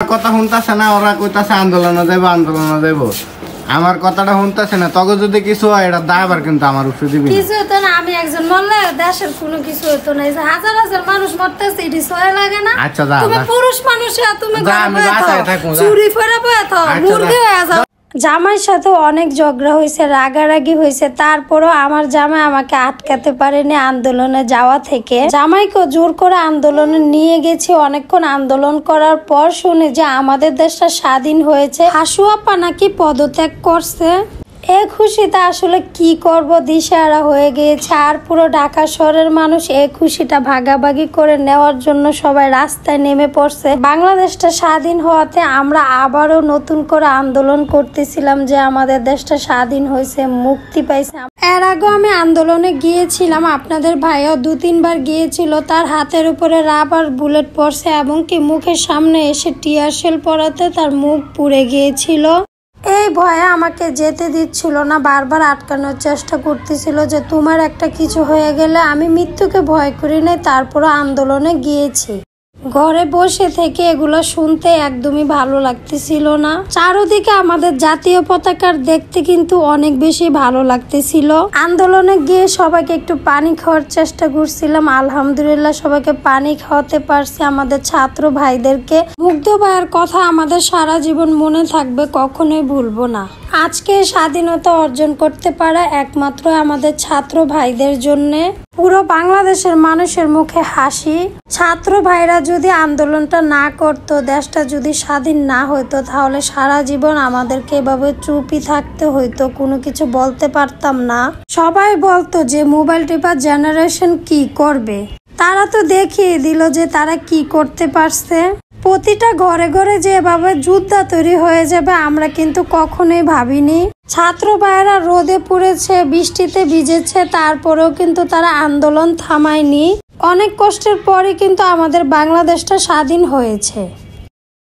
কথা শুনতেছে না, ওরা কইতাছে আন্দোলনে যাইব আন্দোলনে যাইব। আমার কথাটা শুনতেছে না, তখন যদি কিছু হয় এটা দায়বার কিন্তু আমার উপরে দিবি। কিছু হতো না, আমি একজন মরলে দেশের কোনো কিছু হতো না। হাজার হাজার মানুষ মরতেছে, এটি সয় লাগে না? আচ্ছা যা, তুমি পুরুষ মানুষ, তুমি চুরি করে বয়াতো মুরগি হয়ে যাও। জামাইয়ের সাথে অনেক ঝগড়া হয়েছে, রাগারাগি হয়েছে, তারপরও আমার জামাই আমাকে আটকাতে পারেনি আন্দোলনে যাওয়া থেকে। জামাইকে জোর করে আন্দোলনে নিয়ে গেছি। অনেকক্ষণ আন্দোলন করার পর শুনে যে আমাদের দেশটা স্বাধীন হয়েছে। হাসু আপা নাকি পদত্যাগ করছে। এ খুশিতে আসলে কি করব দিশেহারা হয়ে গিয়েছে। আর পুরো ঢাকা শহরের মানুষ এই খুশিটা ভাগাভাগি করে নেওয়ার জন্য সবাই রাস্তায় নেমে পড়ছে। বাংলাদেশটা স্বাধীন হওয়াতে আমরা আবারও নতুন করে আন্দোলন করতেছিলাম যে আমাদের দেশটা স্বাধীন হয়েছে, মুক্তি পাইছে। এর আগে আমি আন্দোলনে গিয়েছিলাম, আপনাদের ভাইও 2-3 বার গিয়েছিল। তার হাতের উপরে রাবার বুলেট পড়ছে এবং কি মুখের সামনে এসে টিয়ার শেল পড়াতে তার মুখ পুড়ে গিয়েছিল। এই ভয়ে আমাকে যেতে দিচ্ছিল না, বারবার আটকানোর চেষ্টা করতেছিল যে তোমার একটা কিছু হয়ে গেলে। আমি মৃত্যুকে ভয় করি নাই, তারপরও আন্দোলনে গিয়েছি। ঘরে বসে থেকে এগুলো শুনতে একদমই ভালো লাগতেছিল না। চারদিকে আমাদের জাতীয় পতাকার দেখতে কিন্তু অনেক বেশি ভালো লাগতেছিল। আন্দোলনে গিয়ে সবাইকে একটু পানি খাওয়ার চেষ্টা করছিলাম। আলহামদুলিল্লাহ সবাইকে পানি খাওয়াতে পারছি, আমাদের ছাত্র ভাইদেরকে। মুগ্ধ ভাইয়ের কথা আমাদের সারা জীবন মনে থাকবে, কখনোই ভুলবো না। আজকে স্বাধীনতা অর্জন করতে পারা একমাত্র আমাদের ছাত্র ভাইদের জন্যে। পুরো বাংলাদেশের মানুষের মুখে হাসি। ছাত্র ভাইরা যদি আন্দোলনটা না করতো, দেশটা যদি স্বাধীন না হইতো, তাহলে সারা জীবন আমাদেরকে এভাবে চুপই থাকতে হইতো, কোনো কিছু বলতে পারতাম না। সবাই বলতো যে মোবাইল টিপার জেনারেশন কি করবে। তারা তো দেখিয়ে দিল যে তারা কি করতে পারছে। প্রতিটা ঘরে ঘরে যে এভাবে যুদ্ধ তৈরি হয়ে যাবে আমরা কিন্তু কখনোই ভাবিনি। ছাত্র ভাইয়েরা রোদে পুড়েছে, বৃষ্টিতে ভিজেছে, তারপরেও কিন্তু তারা আন্দোলন থামায়নি। অনেক কষ্টের পরে কিন্তু আমাদের বাংলাদেশটা স্বাধীন হয়েছে।